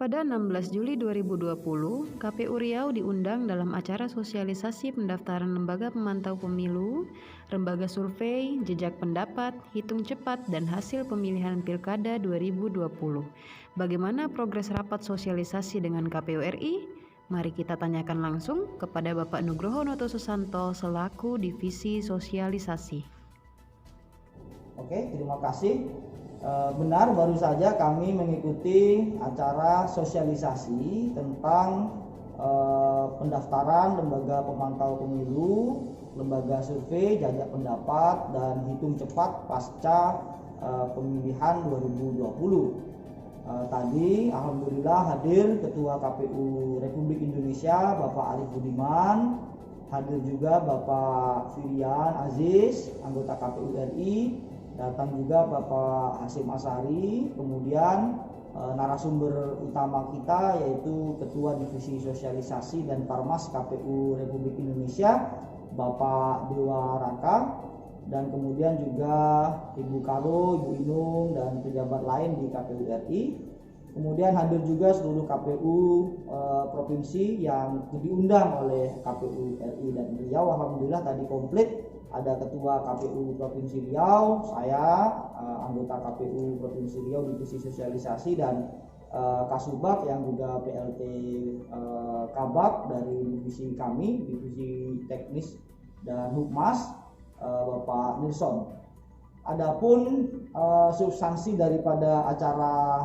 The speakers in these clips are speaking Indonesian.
Pada 16 Juli 2020, KPU Riau diundang dalam acara sosialisasi pendaftaran lembaga pemantau pemilu, lembaga survei, jejak pendapat, hitung cepat, dan hasil pemilihan Pilkada 2020. Bagaimana progres rapat sosialisasi dengan KPU RI? Mari kita tanyakan langsung kepada Bapak Nugroho Noto Susanto selaku Divisi Sosialisasi. Oke, terima kasih. Benar, baru saja kami mengikuti acara sosialisasi tentang pendaftaran lembaga pemantau pemilu, lembaga survei, jajak pendapat, dan hitung cepat pasca pemilihan 2020. Tadi alhamdulillah hadir Ketua KPU Republik Indonesia Bapak Arief Budiman, hadir juga Bapak Firian Aziz, anggota KPU RI, datang juga Bapak Hasyim Asyari, kemudian narasumber utama kita yaitu Ketua Divisi Sosialisasi dan Parmas KPU Republik Indonesia Bapak Dewa Raka, dan kemudian juga Ibu Karo, Ibu Inung, dan pejabat lain di KPU RI. Kemudian hadir juga seluruh KPU provinsi yang diundang oleh KPU RI dan Riau. Alhamdulillah tadi komplit. Ada Ketua KPU Provinsi Riau, saya anggota KPU Provinsi Riau Divisi Sosialisasi, dan Kasubag yang juga PLT Kabag dari divisi kami, Divisi Teknis dan Humas, Bapak Nilson. Adapun substansi daripada acara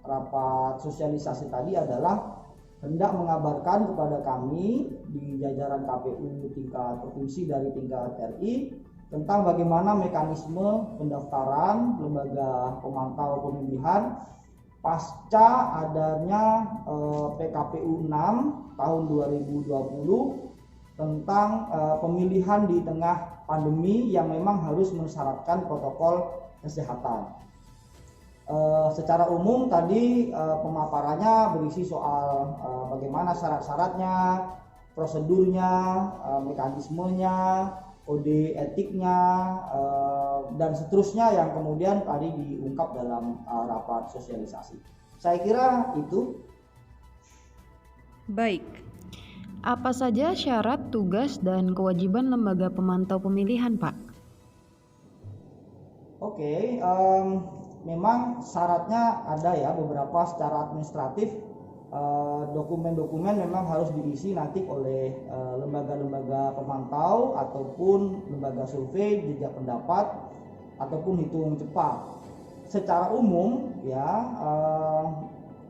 rapat sosialisasi tadi adalah hendak mengabarkan kepada kami di jajaran KPU tingkat provinsi dari tingkat RI tentang bagaimana mekanisme pendaftaran lembaga pemantau pemilihan pasca adanya PKPU 6 tahun 2020 tentang pemilihan di tengah pandemi yang memang harus mensyaratkan protokol kesehatan. Secara umum tadi pemaparannya berisi soal bagaimana syarat-syaratnya, prosedurnya, mekanismenya, kode etiknya, dan seterusnya yang kemudian tadi diungkap dalam rapat sosialisasi. Saya kira itu. Baik, apa saja syarat, tugas, dan kewajiban lembaga pemantau pemilihan, Pak? Oke, memang syaratnya ada ya beberapa secara administratif. Dokumen-dokumen memang harus diisi nanti oleh lembaga-lembaga pemantau ataupun lembaga survei, jejak pendapat ataupun hitung cepat. Secara umum ya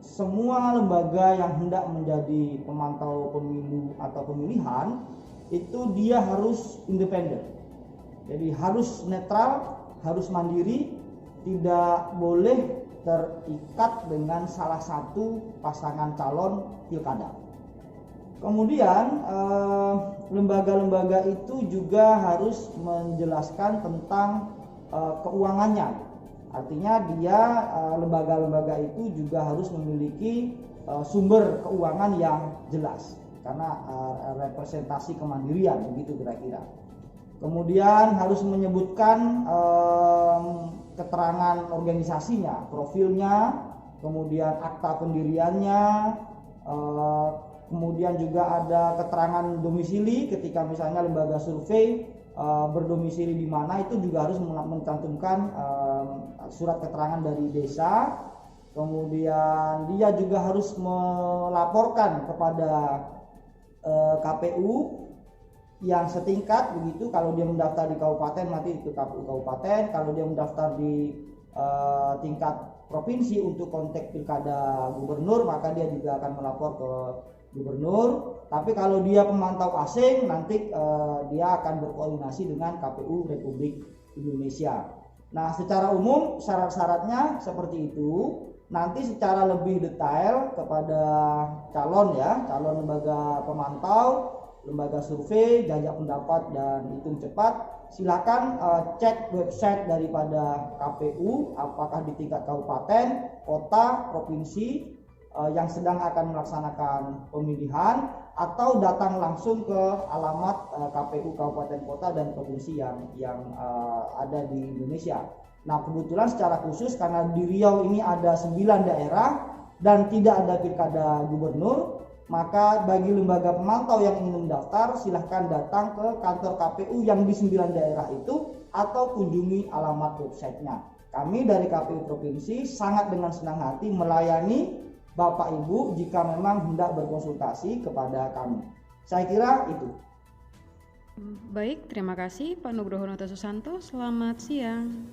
semua lembaga yang hendak menjadi pemantau pemilu atau pemilihan itu dia harus independen. Jadi harus netral, harus mandiri, tidak boleh terikat dengan salah satu pasangan calon pilkada. Kemudian lembaga-lembaga itu juga harus menjelaskan tentang keuangannya. Artinya dia lembaga-lembaga itu juga harus memiliki sumber keuangan yang jelas karena representasi kemandirian begitu kira-kira. Kemudian harus menyebutkan keterangan organisasinya, profilnya, kemudian akta pendiriannya, kemudian juga ada keterangan domisili ketika misalnya lembaga survei berdomisili di mana, itu juga harus mencantumkan surat keterangan dari desa. Kemudian dia juga harus melaporkan kepada KPU yang setingkat begitu. Kalau dia mendaftar di kabupaten nanti itu KPU kabupaten, kalau dia mendaftar di tingkat provinsi untuk konteks pilkada gubernur maka dia juga akan melapor ke gubernur. Tapi kalau dia pemantau asing nanti dia akan berkoordinasi dengan KPU Republik Indonesia. Nah, secara umum syarat-syaratnya seperti itu. Nanti secara lebih detail kepada calon lembaga pemantau, lembaga survei, jajak pendapat, dan hitung cepat, silakan cek website daripada KPU apakah di tingkat kabupaten, kota, provinsi yang sedang akan melaksanakan pemilihan, atau datang langsung ke alamat KPU kabupaten, kota, dan provinsi yang ada di Indonesia. Nah, kebetulan secara khusus karena di Riau ini ada 9 daerah, dan tidak ada pilkada gubernur, maka bagi lembaga pemantau yang ingin mendaftar silahkan datang ke kantor KPU yang di 9 daerah itu atau kunjungi alamat websitenya. Kami dari KPU Provinsi sangat dengan senang hati melayani Bapak Ibu jika memang hendak berkonsultasi kepada kami. Saya kira itu. Baik, terima kasih Pak Nugroho Noto Susanto. Selamat siang.